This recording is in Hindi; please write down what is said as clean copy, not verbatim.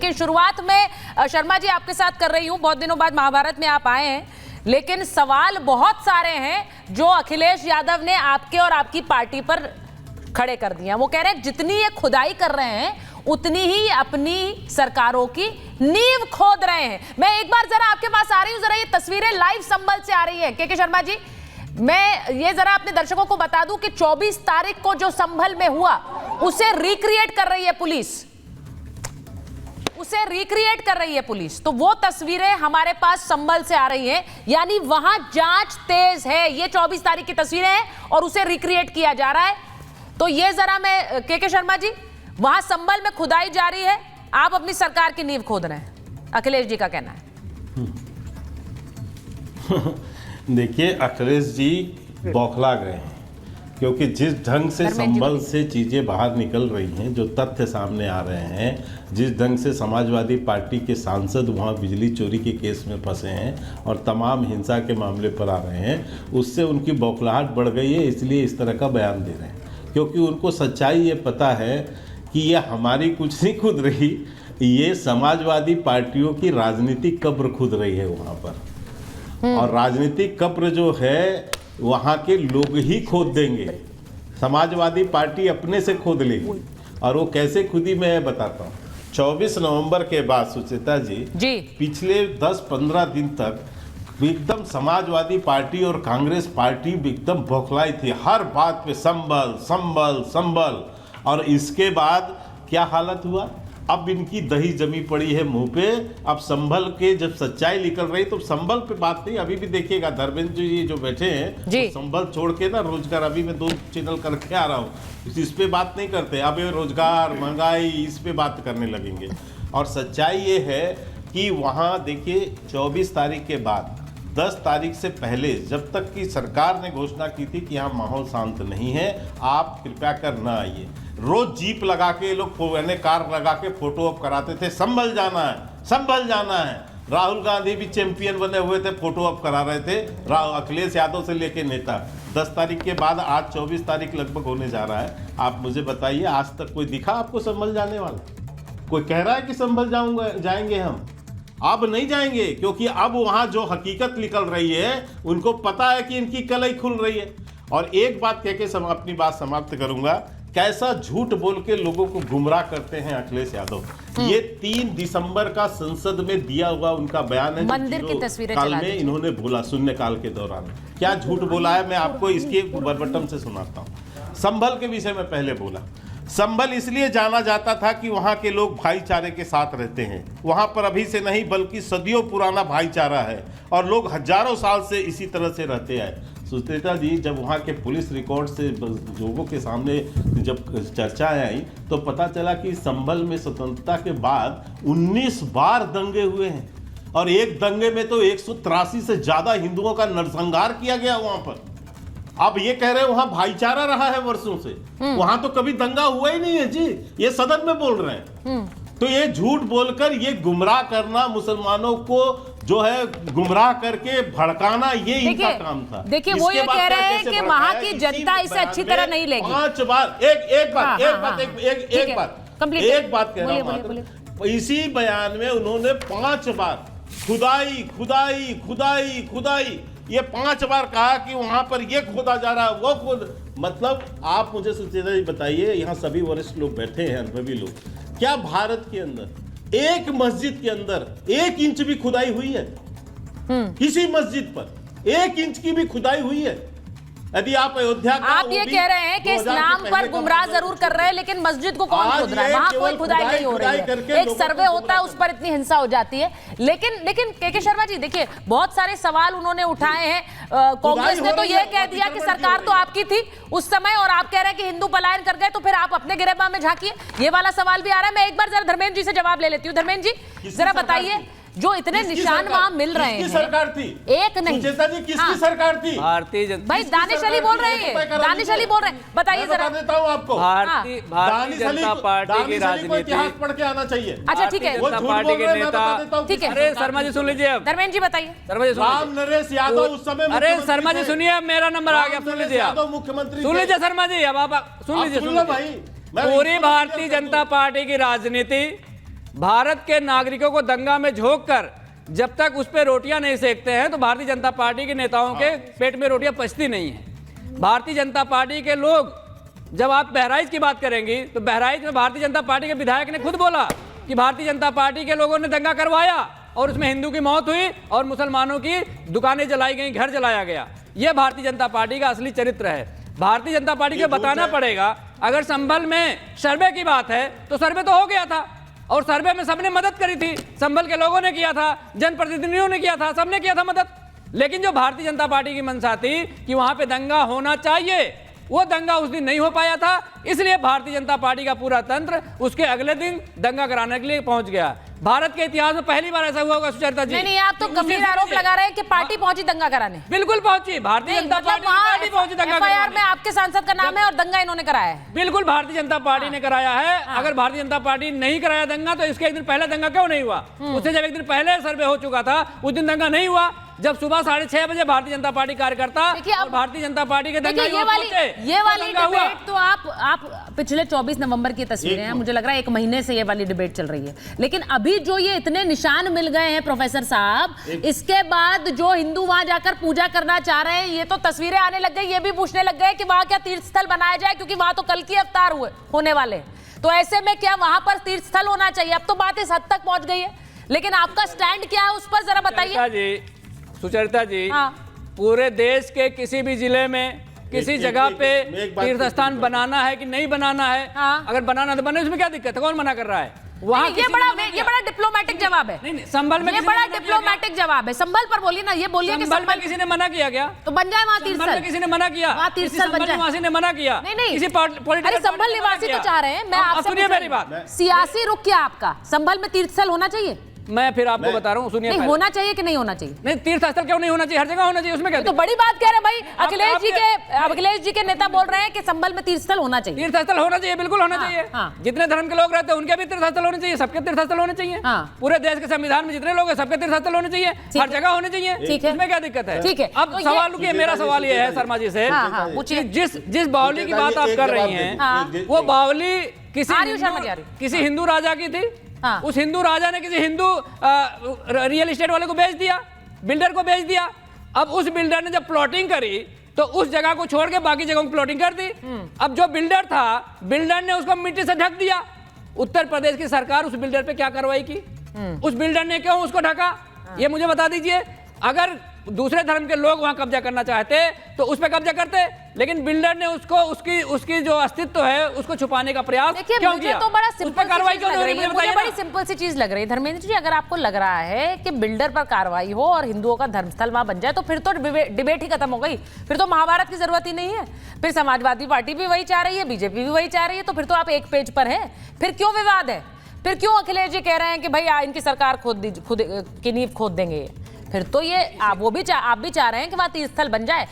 लेकिन शुरुआत में शर्मा जी आपके साथ कर रही हूं। बहुत दिनों बाद महाभारत में आप आए हैं, लेकिन सवाल बहुत सारे हैं जो अखिलेश यादव ने आपके और आपकी पार्टी पर खड़े कर दिए हैं। वो कह रहे हैं जितनी ये खुदाई कर रहे हैं उतनी ही अपनी सरकारों की नींव खोद रहे हैं। मैं एक बार जरा आपके पास आ रही हूं, जरा ये तस्वीरें लाइव संभल से आ रही है के शर्मा जी। मैं ये जरा अपने दर्शकों को बता दूं कि 24 तारीख को जो संभल में हुआ उसे रिक्रिएट कर रही है पुलिस, उसे रिक्रिएट कर रही है पुलिस। तो वो तस्वीरें हमारे पास संभल से आ रही हैं, यानी वहां जांच तेज है। ये 24 तारीख की तस्वीरें हैं और उसे रिक्रिएट किया जा रहा है। तो ये जरा मैं के शर्मा जी, वहां संभल में खुदाई जारी है, आप अपनी सरकार की नींव खोद रहे हैं, अखिलेश जी का कहना है। देखिए, अखिलेश जी बौखला गए हैं, क्योंकि जिस ढंग से संभल से चीज़ें बाहर निकल रही हैं, जो तथ्य सामने आ रहे हैं, जिस ढंग से समाजवादी पार्टी के सांसद वहाँ बिजली चोरी के केस में फंसे हैं और तमाम हिंसा के मामले पर आ रहे हैं, उससे उनकी बौखलाहट बढ़ गई है। इसलिए इस तरह का बयान दे रहे हैं, क्योंकि उनको सच्चाई ये पता है कि ये हमारी कुछ नहीं खुद रही, ये समाजवादी पार्टियों की राजनीतिक कब्र खुद रही है वहाँ पर। और राजनीतिक कब्र जो है वहाँ के लोग ही खोद देंगे, समाजवादी पार्टी अपने से खोद लेगी। और वो कैसे खुदी मैं बताता हूँ। 24 नवंबर के बाद सुचेता जी पिछले 10-15 दिन तक एकदम समाजवादी पार्टी और कांग्रेस पार्टी एकदम बौखलाई थी, हर बात पे संभल संभल संभल। और इसके बाद क्या हालत हुआ, अब इनकी दही जमी पड़ी है मुंह पे। अब संभल के जब सच्चाई निकल रही तो संभल पे बात नहीं, अभी भी देखिएगा धर्मेंद्र जी जो बैठे हैं तो संभल छोड़ के ना रोजगार, अभी मैं 2 चैनल करके आ रहा हूँ, इस पे बात नहीं करते। अब ये रोजगार महंगाई इस पे बात करने लगेंगे। और सच्चाई ये है कि वहाँ देखिए 24 तारीख के बाद 10 तारीख से पहले जब तक कि सरकार ने घोषणा की थी कि यहाँ माहौल शांत नहीं है, आप कृपया कर न आइए। रोज जीप लगा के लोग कार लगा के फोटो अप कराते थे, संभल जाना है, संभल जाना है। राहुल गांधी भी चैंपियन बने हुए थे, फोटो अप करा रहे थे, अखिलेश यादव से लेके नेता। 10 तारीख के बाद आज 24 तारीख लगभग होने जा रहा है। आप मुझे बताइए, आज तक कोई दिखा आपको संभल जाने वाला? कोई कह रहा है कि संभल जाएंगे हम? अब नहीं जाएंगे, क्योंकि अब वहां जो हकीकत निकल रही है उनको पता है कि इनकी कलई खुल रही है। और एक बात कह के अपनी बात समाप्त करूंगा, कैसा झूठ बोल के लोगों को गुमराह करते हैं अखिलेश यादव। ये 3 दिसंबर का संसद में दिया हुआ उनका बयान है, मंदिर की तस्वीरें काल में इन्होंने बोला, शून्यकाल के दौरान क्या झूठ बोला है, मैं आपको इसके बरबटम से सुनाता हूँ। संभल के विषय में पहले बोला, संभल इसलिए जाना जाता था कि वहाँ के लोग भाईचारे के साथ रहते हैं। वहाँ पर अभी से नहीं बल्कि सदियों पुराना भाईचारा है और लोग हजारों साल से इसी तरह से रहते आए। सुचेता जी, जब वहाँ के पुलिस रिकॉर्ड से लोगों के सामने जब चर्चाएं आई तो पता चला कि संभल में स्वतंत्रता के बाद 19 बार दंगे हुए हैं और एक दंगे में तो 183 से ज्यादा हिंदुओं का नरसंहार किया गया वहाँ पर। अब ये कह रहे हैं वहां भाईचारा रहा है वर्षों से, वहां तो कभी दंगा हुआ ही नहीं है जी, ये सदन में बोल रहे हैं। तो ये झूठ बोलकर ये गुमराह करना, मुसलमानों को जो है गुमराह करके भड़काना, ये इनका काम था। देखिए वो ये कह रहे हैं कि वहां की जनता इसे अच्छी तरह नहीं लेगी। 5 बार एक बात कह रहा हूं, इसी बयान में उन्होंने 5 बार खुदाई खुदाई खुदाई खुदाई, ये 5 बार कहा कि वहां पर ये खोदा जा रहा है, वो खोद। मतलब आप मुझे सुचेता जी बताइए, यहाँ सभी वरिष्ठ लोग बैठे हैं, अनुभवी लोग, क्या भारत के अंदर एक मस्जिद के अंदर 1 इंच भी खुदाई हुई है? किसी मस्जिद पर 1 इंच की भी खुदाई हुई है? यदि आप अयोध्या का, आप ये कह रहे हैं कि इस्लाम पर गुमराह जरूर कर रहे हैं, लेकिन मस्जिद को कौन खोद रहा है? वहां कोई खुदाई नहीं हो रही है, एक सर्वे होता है उस पर इतनी हिंसा हो जाती है। लेकिन के शर्मा जी देखिए, बहुत सारे सवाल उन्होंने उठाए हैं। कांग्रेस ने तो यह कह दिया कि सरकार तो आपकी थी उस समय और आप कह रहे हैं कि हिंदू पलायन कर गए, तो फिर आप अपने गिरबान में झांकिए। ये वाला सवाल भी आ रहा है। मैं एक बार जरा धर्मेंद्र जी से जवाब ले लेती हूँ। धर्मेंद्र जी जरा बताइए, जो इतने निशान वहां मिल रहे हैं, सरकार थी एक नहीं, सुचेता जी किसकी सरकार थी? भारतीय जनता। भाई दानिश अली बोल रहे हैं, दानिश अली बोल रहे हैं, बताइए जरा। बता देता हूं आपको, भारतीय जनता पार्टी की राजनीति, इतिहास पढ़ के आना चाहिए। अच्छा ठीक है, जनता पार्टी के नेता, ठीक है। अरे शर्मा जी सुन लीजिए, अब धर्मेंद्र जी बताइए। शर्मा जी राम नरेश यादव उस समय, अरे शर्मा जी सुनिए, अब मेरा नंबर आ गया, सुन लीजिए आप, मुख्यमंत्री सुन लीजिए शर्मा जी, अब आप सुन लीजिए भाई। पूरी भारतीय जनता पार्टी की राजनीति भारत के नागरिकों को दंगा में झोंक कर जब तक उस पर रोटियां नहीं सेकते हैं तो भारतीय जनता पार्टी के नेताओं के पेट में रोटियां पचती नहीं है। भारतीय जनता पार्टी के लोग, जब आप बहराइच की बात करेंगी तो बहराइच में भारतीय जनता पार्टी के विधायक ने खुद बोला कि भारतीय जनता पार्टी के लोगों ने दंगा करवाया और उसमें हिंदू की मौत हुई और मुसलमानों की दुकानें जलाई गई, घर जलाया गया। यह भारतीय जनता पार्टी का असली चरित्र है। भारतीय जनता पार्टी को बताना पड़ेगा, अगर संभल में सर्वे की बात है तो सर्वे तो हो गया था और सर्वे में सबने मदद करी थी, संभल के लोगों ने किया था, जनप्रतिनिधियों ने किया था, सबने किया था मदद। लेकिन जो भारतीय जनता पार्टी की मंशा थी कि वहां पे दंगा होना चाहिए, वो दंगा उस दिन नहीं हो पाया था, इसलिए भारतीय जनता पार्टी का पूरा तंत्र उसके अगले दिन दंगा कराने के लिए पहुंच गया। भारत के इतिहास में पहली बार ऐसा हुआ होगा सुचरिता जी। नहीं, आप तो गंभीर आरोप लगा रहे हैं कि पार्टी पहुंची दंगा कराने। बिल्कुल पहुंची, भारतीय जनता पार्टी पहुंची दंगा FIR में आपके सांसद का नाम है और दंगा इन्होंने कराया है। बिल्कुल भारतीय जनता पार्टी ने कराया है। अगर भारतीय जनता पार्टी नहीं कराया दंगा तो इसके एक दिन पहले दंगा क्यों नहीं हुआ? उससे जब एक दिन पहले सर्वे हो चुका था उस दिन दंगा नहीं हुआ, जब सुबह 6:30 बजे भारतीय जनता पार्टी कार्यकर्ता और भारतीय जनता पार्टी के दंगा ये वाली डिबेट तो आप पिछले 24 नवंबर की तस्वीरें हैं, मुझे लग रहा है 1 महीने से ये वाली डिबेट चल रही है। लेकिन अभी जो ये इतने निशान मिल गए हैं प्रोफेसर साहब, इसके बाद जो हिंदू वहां जाकर पूजा करना चाह रहे हैं, ये तो तस्वीरें आने लग गई, ये भी पूछने लग गए कि वहां क्या तीर्थ स्थल बनाया जाए, क्योंकि वहां तो कल की अवतार होने वाले। तो ऐसे में क्या वहां पर तीर्थ स्थल होना चाहिए? अब तो बात इस हद तक पहुंच गई है, लेकिन आपका स्टैंड क्या है उस पर जरा बताइए। सुचरिता जी, पूरे देश के किसी भी जिले में किसी जगह पे तीर्थ स्थान बनाना है कि नहीं बनाना है? अगर बनाना तो बने, उसमें क्या दिक्कत है? कौन मना कर रहा है? वहाँ ये बड़ा डिप्लोमेटिक जवाब है। नहीं, संभल में ये बड़ा डिप्लोमेटिक जवाब है। संभल पर बोलिए ना, ये बोलिए कि संभल में किसी ने मना किया क्या? तो बन जाए वहाँ तीर्थ स्थल। किसी ने मना किया? वहाँ तीर्थ स्थल बन जाए। निवासी ने मना किया? नहीं, किसी अरे संभल निवासी तो चाह रहे हैं। मैं आपसे सुनिए मेरी बात, सियासी रुख क्या आपका? संभल में तीर्थ स्थल होना चाहिए? मैं फिर आपको बता रहा हूँ, सुनिए। नहीं होना चाहिए कि नहीं होना चाहिए? नहीं, तीर्थ स्थल क्यों नहीं होना चाहिए? हर जगह होना चाहिए, उसमें क्या? तो बड़ी बात कह रहे हैं भाई। अखिलेश जी के नेता बोल रहे हैं कि संभल में तीर्थ स्थल होना चाहिए। तीर्थ स्थल होना चाहिए, बिल्कुल होना चाहिए। जितने धर्म के लोग रहते हैं उनके भी तीर्थ स्थल होने चाहिए, सबके तीर्थ स्थल होने चाहिए। पूरे देश के संविधान में जितने लोग हैं सबके तीर्थ स्थल होने चाहिए, हर जगह होने चाहिए। इसमें क्या दिक्कत है? ठीक है। अब सवाल मेरा सवाल ये है शर्मा जी से, जिस बावली की बात आप कर रही हैं, वो बावली किसी हिंदू राजा की थी। उस हिंदू राजा ने किसी हिंदू रियल एस्टेट वाले को बेच दिया, बिल्डर को बेच दिया। अब उस बिल्डर ने जब प्लॉटिंग करी तो उस जगह को छोड़ के बाकी जगहों को प्लॉटिंग कर दी। अब जो बिल्डर था, बिल्डर ने उसको मिट्टी से ढक दिया। उत्तर प्रदेश की सरकार उस बिल्डर पे क्या कार्रवाई की? उस बिल्डर ने क्यों उसको ढका? ये मुझे बता दीजिए। अगर दूसरे धर्म के लोग वहां कब्जा करना चाहते तो उस पर कब्जा करते, लेकिन बिल्डर ने उसको उसकी जो अस्तित्व है उसको छुपाने का प्रयास क्यों किया? तो बड़ा सिंपल कार्रवाई क्यों नहीं? मुझे बड़ी सिंपल सी चीज लग रही है धर्मेंद्र जी। अगर आपको लग रहा है कि बिल्डर पर कार्रवाई हो और हिंदुओं का धर्मस्थल वहां बन जाए तो फिर तो डिबेट ही खत्म हो गई, फिर तो महाभारत की जरूरत ही नहीं है। फिर समाजवादी पार्टी भी वही चाह रही है, बीजेपी भी वही चाह रही है, तो फिर तो आप एक पेज पर हैं। फिर क्यों विवाद है? फिर क्यों अखिलेश जी कह रहे हैं कि भाई इनकी सरकार खुद की नींव खोद देंगे? फिर तो ये आप भी चाह रहे हैं कि वहां तीर्थ स्थल बन जाए।